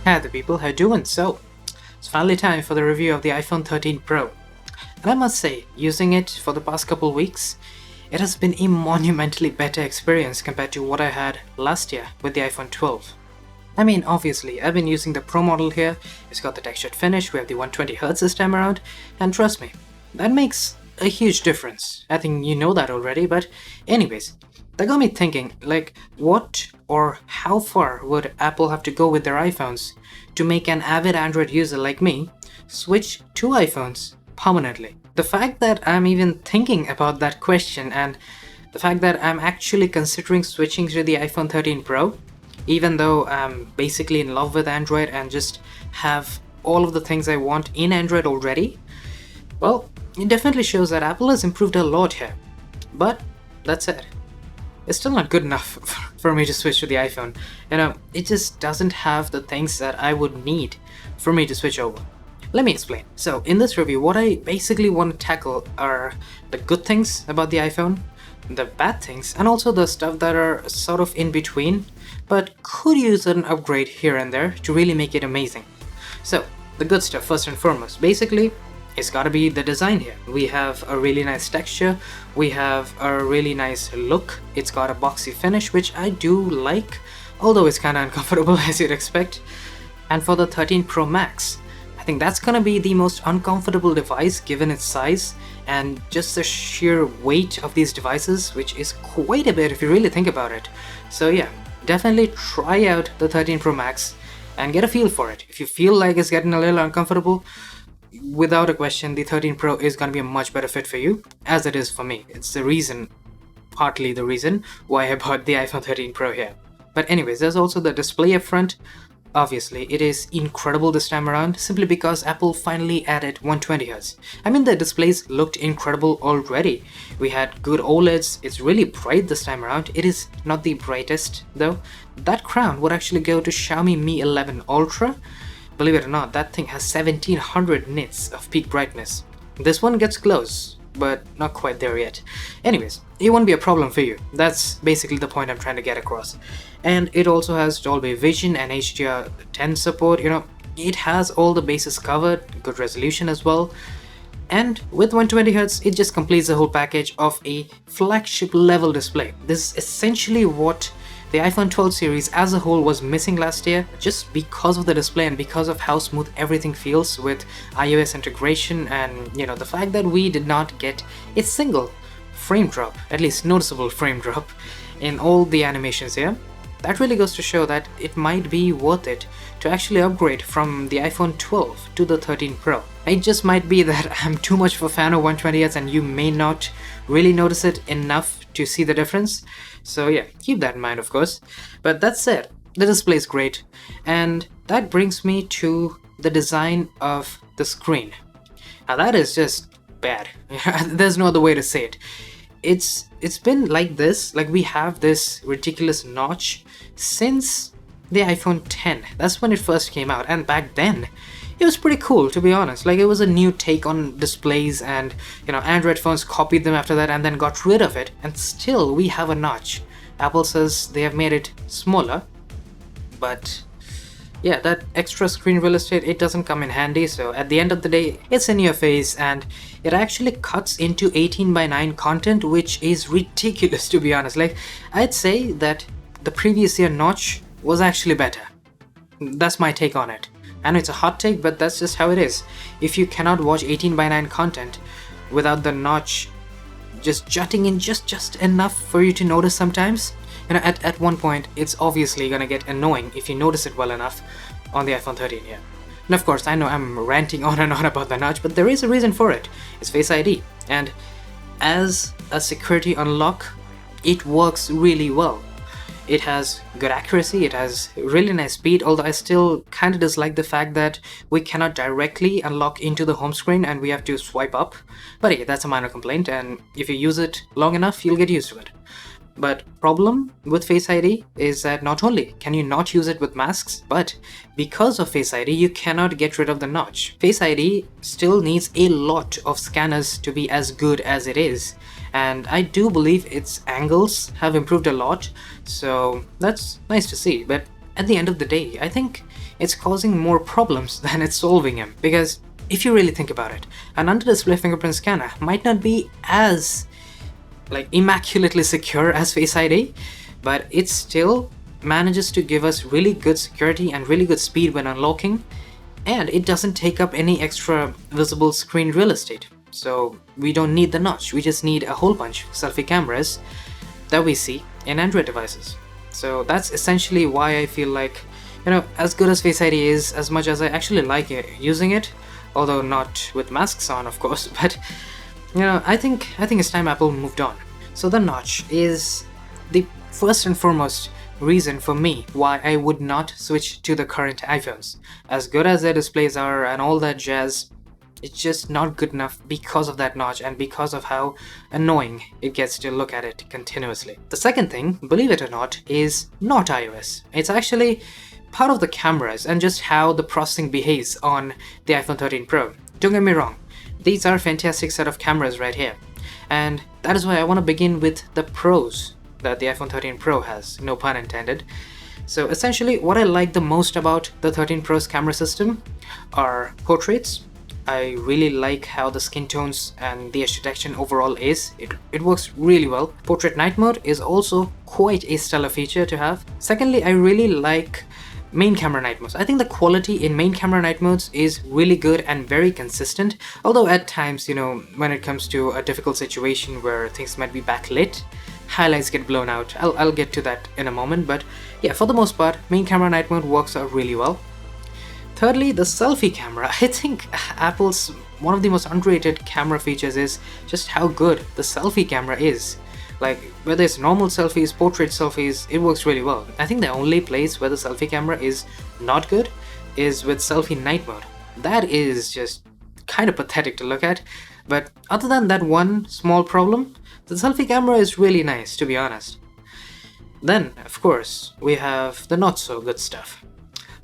Hi the people, how you doing? So, it's finally time for the review of the iPhone 13 Pro. And I must say, using it for the past couple weeks, it has been a monumentally better experience compared to what I had last year with the iPhone 12. I mean, obviously, I've been using the Pro model here, it's got the textured finish, we have the 120Hz this time around, and trust me, that makes a huge difference. I think you know that already, but anyways, that got me thinking, like, what or how far would Apple have to go with their iPhones to make an avid Android user like me switch to iPhones permanently? The fact that I'm even thinking about that question and the fact that I'm actually considering switching to the iPhone 13 Pro, even though I'm basically in love with Android and just have all of the things I want in Android already, well, it definitely shows that Apple has improved a lot here. But that's it. It's still not good enough for me to switch to the iPhone. It just doesn't have the things that I would need for me to switch over. Let me explain. So in this review, what I basically want to tackle are the good things about the iPhone, the bad things, and also the stuff that are sort of in between, but could use an upgrade here and there to really make it amazing. So the good stuff first and foremost. Basically, it's gotta be the design here. We have a really nice texture, we have a really nice look, it's got a boxy finish which I do like, although it's kinda uncomfortable as you'd expect. And for the 13 Pro Max, I think that's gonna be the most uncomfortable device given its size and just the sheer weight of these devices, which is quite a bit if you really think about it. So yeah, definitely try out the 13 Pro Max and get a feel for it. If you feel like it's getting a little uncomfortable, without a question, the 13 Pro is going to be a much better fit for you, as it is for me. It's the reason, partly the reason, why I bought the iPhone 13 Pro here. But anyways, there's also the display up front. Obviously, it is incredible this time around, simply because Apple finally added 120Hz. I mean, the displays looked incredible already. We had good OLEDs, it's really bright this time around. It is not the brightest, though. That crown would actually go to Xiaomi Mi 11 Ultra. Believe it or not, that thing has 1700 nits of peak brightness. This one gets close, but not quite there yet. Anyways, it won't be a problem for you. That's basically the point I'm trying to get across. And it also has Dolby Vision and HDR10 support. It has all the bases covered, good resolution as well. And with 120Hz, it just completes the whole package of a flagship level display. This is essentially what the iPhone 12 series as a whole was missing last year, just because of the display and because of how smooth everything feels with iOS integration and the fact that we did not get a single frame drop, at least noticeable frame drop, in all the animations here. That really goes to show that it might be worth it to actually upgrade from the iPhone 12 to the 13 Pro. It just might be that I'm too much of a fan of 120Hz and you may not really notice it enough to see the difference. So yeah, keep that in mind of course. But that said, the display is great, and that brings me to the design of the screen. Now that is just bad. There's no other way to say it. It's been like this, like we have this ridiculous notch since the iPhone 10. That's when it first came out, and back then it was pretty cool, to be honest. Like, it was a new take on displays, and Android phones copied them after that and then got rid of it, and still we have a notch. Apple says they have made it smaller, but yeah, that extra screen real estate, it doesn't come in handy. So at the end of the day, it's in your face, and it actually cuts into 18:9 content, which is ridiculous, to be honest. Like, I'd say that the previous year notch was actually better. That's my take on it. I know it's a hot take, but that's just how it is. If you cannot watch 18:9 content without the notch just jutting in just enough for you to notice sometimes, at one point it's obviously gonna get annoying if you notice it well enough on the iPhone 13 here. And of course, I know I'm ranting on and on about the notch, but there is a reason for it. It's Face ID, and as a security unlock, it works really well. It has good accuracy, it has really nice speed, although I still kind of dislike the fact that we cannot directly unlock into the home screen and we have to swipe up. But yeah, that's a minor complaint, and if you use it long enough, you'll get used to it. But problem with Face ID is that not only can you not use it with masks, but because of Face ID, you cannot get rid of the notch. Face ID still needs a lot of scanners to be as good as it is, and I do believe its angles have improved a lot, so that's nice to see. But at the end of the day, I think it's causing more problems than it's solving them. Because if you really think about it, an under-display fingerprint scanner might not be as immaculately secure as Face ID, but it still manages to give us really good security and really good speed when unlocking, and it doesn't take up any extra visible screen real estate. So we don't need the notch, we just need a whole bunch of selfie cameras that we see in Android devices. So that's essentially why I feel like, as good as Face ID is, as much as I actually like using it, although not with masks on, of course, but I think it's time Apple moved on. So the notch is the first and foremost reason for me why I would not switch to the current iPhones. As good as their displays are and all that jazz, it's just not good enough because of that notch and because of how annoying it gets to look at it continuously. The second thing, believe it or not, is not iOS. It's actually part of the cameras and just how the processing behaves on the iPhone 13 Pro. Don't get me wrong, these are a fantastic set of cameras right here. And that is why I want to begin with the pros that the iPhone 13 Pro has, no pun intended. So essentially, what I like the most about the 13 Pro's camera system are portraits. I really like how the skin tones and the edge detection overall is. It works really well. Portrait night mode is also quite a stellar feature to have. Secondly, I really like main camera night modes. I think the quality in main camera night modes is really good and very consistent, although at times, when it comes to a difficult situation where things might be backlit, highlights get blown out. I'll get to that in a moment, but yeah, for the most part, main camera night mode works out really well. Thirdly, the selfie camera. I think Apple's one of the most underrated camera features is just how good the selfie camera is. Like, whether it's normal selfies, portrait selfies, it works really well. I think the only place where the selfie camera is not good is with selfie night mode. That is just kind of pathetic to look at, but other than that one small problem, the selfie camera is really nice, to be honest. Then, of course, we have the not so good stuff.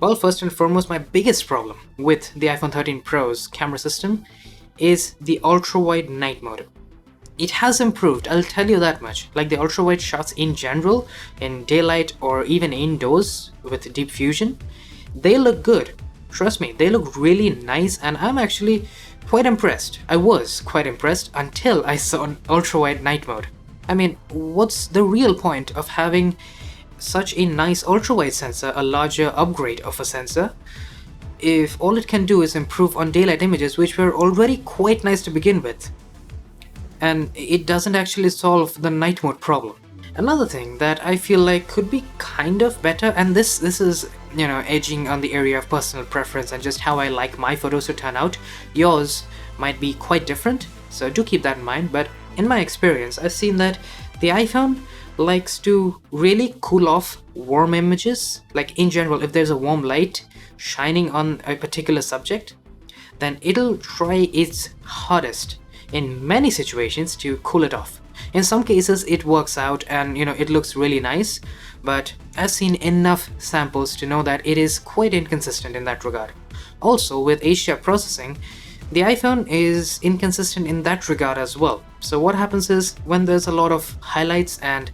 Well, first and foremost, my biggest problem with the iPhone 13 Pro's camera system is the ultra-wide night mode. It has improved, I'll tell you that much. Like the ultra-wide shots in general, in daylight or even indoors with deep fusion, they look good. Trust me, they look really nice, and I'm actually quite impressed. I was quite impressed until I saw an ultra-wide night mode. I mean, what's the real point of having such a nice ultra-wide sensor, a larger upgrade of a sensor, if all it can do is improve on daylight images, which were already quite nice to begin with, and it doesn't actually solve the night mode problem. Another thing that I feel like could be kind of better, and this is, edging on the area of personal preference and just how I like my photos to turn out. Yours might be quite different, so do keep that in mind, but in my experience, I've seen that the iPhone likes to really cool off warm images. Like in general, if there's a warm light shining on a particular subject, then it'll try its hardest in many situations to cool it off. In some cases it works out and it looks really nice, but I've seen enough samples to know that it is quite inconsistent in that regard. Also, with HDR processing, the iPhone is inconsistent in that regard as well. So what happens is, when there's a lot of highlights and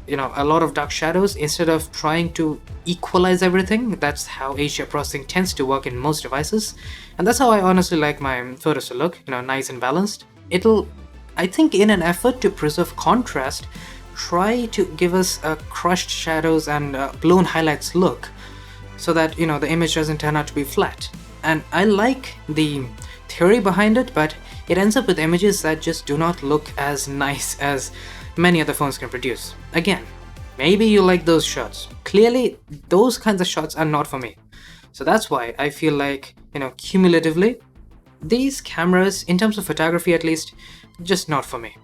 a lot of dark shadows, instead of trying to equalize everything, that's how HDR processing tends to work in most devices, and that's how I honestly like my photos to look, nice and balanced. It'll, I think, in an effort to preserve contrast, try to give us a crushed shadows and blown highlights look, so that the image doesn't turn out to be flat. And I like the theory behind it, but it ends up with images that just do not look as nice as many other phones can produce. Again, maybe you like those shots. Clearly, those kinds of shots are not for me. So that's why I feel like, cumulatively, these cameras, in terms of photography at least, just not for me.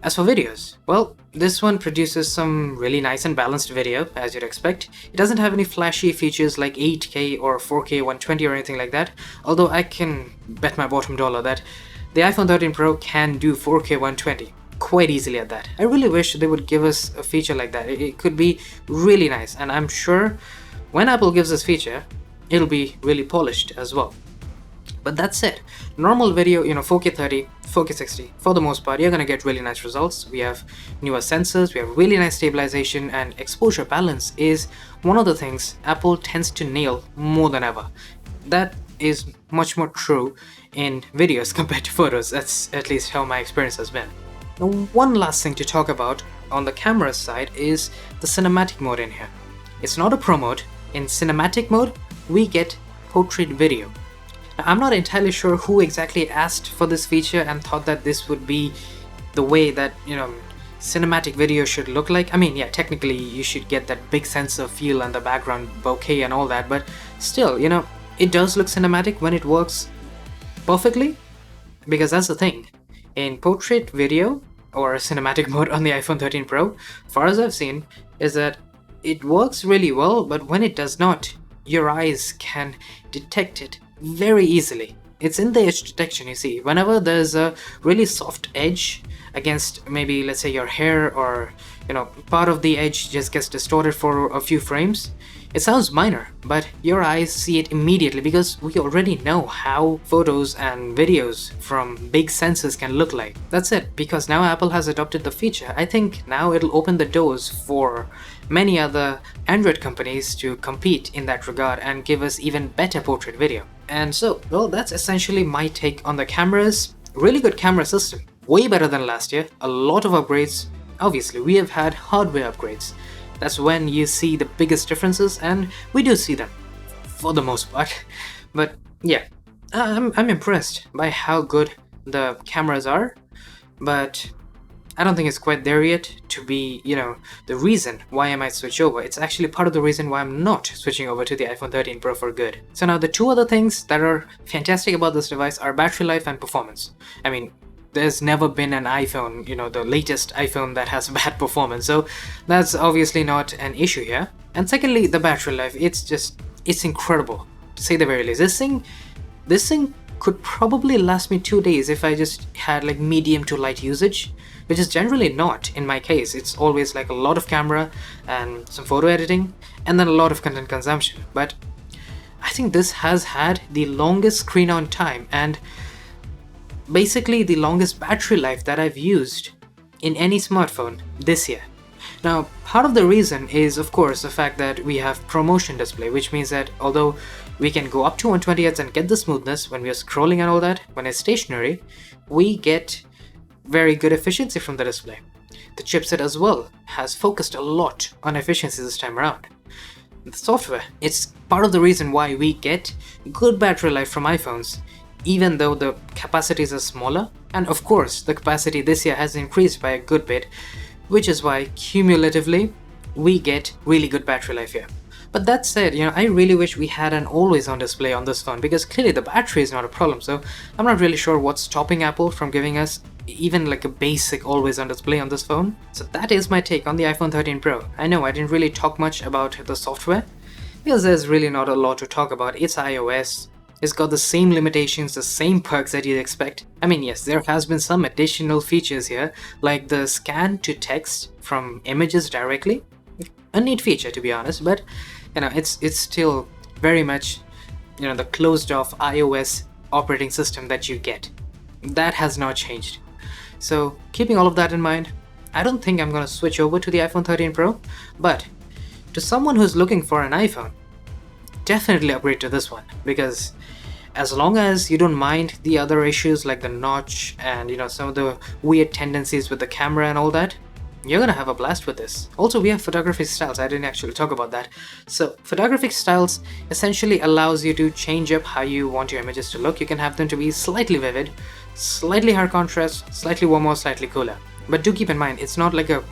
As for videos, well, this one produces some really nice and balanced video, as you'd expect. It doesn't have any flashy features like 8K or 4K 120 or anything like that, although I can bet my bottom dollar that the iPhone 13 Pro can do 4K 120 quite easily at that. I really wish they would give us a feature like that. It could be really nice, and I'm sure when Apple gives this feature, it'll be really polished as well. But that's it. Normal video, 4K 30, 4K 60, for the most part, you're gonna get really nice results. We have newer sensors, we have really nice stabilization, and exposure balance is one of the things Apple tends to nail more than ever. That is much more true in videos compared to photos. That's at least how my experience has been. Now, one last thing to talk about on the camera side is the cinematic mode in here. It's not a pro mode. In cinematic mode, we get portrait video. Now, I'm not entirely sure who exactly asked for this feature and thought that this would be the way that, cinematic video should look like. I mean, yeah, technically you should get that big sense of feel and the background bokeh and all that, but still, it does look cinematic when it works perfectly, because that's the thing. In portrait video or cinematic mode on the iPhone 13 Pro, far as I've seen, is that it works really well, but when it does not, your eyes can detect it very easily. It's in the edge detection, you see. Whenever there's a really soft edge against maybe, let's say, your hair, or part of the edge just gets distorted for a few frames, it sounds minor, but your eyes see it immediately, because we already know how photos and videos from big sensors can look like. That's it. Because now Apple has adopted the feature, I think now it'll open the doors for many other Android companies to compete in that regard and give us even better portrait video. And so, well, that's essentially my take on the cameras. Really good camera system, way better than last year, a lot of upgrades. Obviously, we have had hardware upgrades. That's when you see the biggest differences, and we do see them, for the most part. But yeah, I'm impressed by how good the cameras are, but I don't think it's quite there yet to be, the reason why I might switch over. It's actually part of the reason why I'm not switching over to the iPhone 13 Pro for good. So now the two other things that are fantastic about this device are battery life and performance. I mean, there's never been an iPhone, the latest iPhone, that has bad performance, so that's obviously not an issue here. And secondly, the battery life, it's incredible, to say the very least. This thing could probably last me 2 days if I just had like medium to light usage, which is generally not in my case. It's always like a lot of camera and some photo editing, and then a lot of content consumption. But I think this has had the longest screen on time, and basically the longest battery life that I've used in any smartphone this year. Now, part of the reason is, of course, the fact that we have ProMotion display, which means that although we can go up to 120Hz and get the smoothness when we are scrolling and all that, when it's stationary, we get very good efficiency from the display. The chipset as well has focused a lot on efficiency this time around. The software, it's part of the reason why we get good battery life from iPhones, even though the capacities are smaller. And of course, the capacity this year has increased by a good bit, which is why cumulatively we get really good battery life here. But that said, I really wish we had an always-on display on this phone, because clearly the battery is not a problem, so I'm not really sure what's stopping Apple from giving us even like a basic always-on display on this phone. So that is my take on the iPhone 13 Pro. I know I didn't really talk much about the software, because there's really not a lot to talk about. It's iOS. It's got the same limitations, the same perks that you'd expect. I mean, yes, there has been some additional features here, like the scan to text from images directly. A neat feature, to be honest, but it's still very much the closed off iOS operating system that you get. That has not changed. So keeping all of that in mind, I don't think I'm gonna switch over to the iPhone 13 Pro, but to someone who's looking for an iPhone, definitely upgrade to this one, because as long as you don't mind the other issues like the notch and some of the weird tendencies with the camera and all that, you're gonna have a blast with this. Also, we have Photographic Styles. I didn't actually talk about that. So Photographic Styles essentially allows you to change up how you want your images to look. You can have them to be slightly vivid, slightly higher contrast, slightly warmer, slightly cooler. But do keep in mind, it's not like a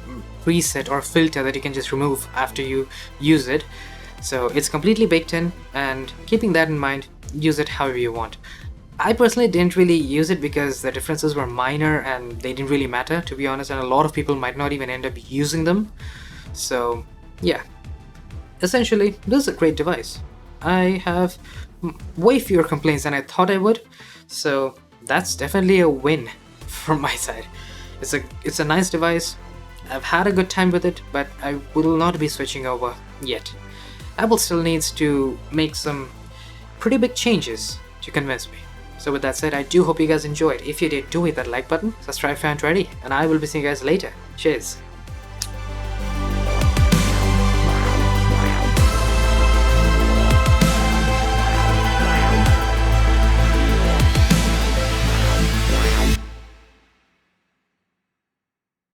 preset or filter that you can just remove after you use it. So it's completely baked in, and keeping that in mind, use it however you want. I personally didn't really use it because the differences were minor and they didn't really matter, to be honest, and a lot of people might not even end up using them. So yeah, essentially this is a great device. I have way fewer complaints than I thought I would, so that's definitely a win from my side. It's a nice device. I've had a good time with it, but I will not be switching over yet. Apple still needs to make some pretty big changes to convince me. So with that said, I do hope you guys enjoyed. If you did, do hit that like button, subscribe if you aren't ready, and I will be seeing you guys later. Cheers.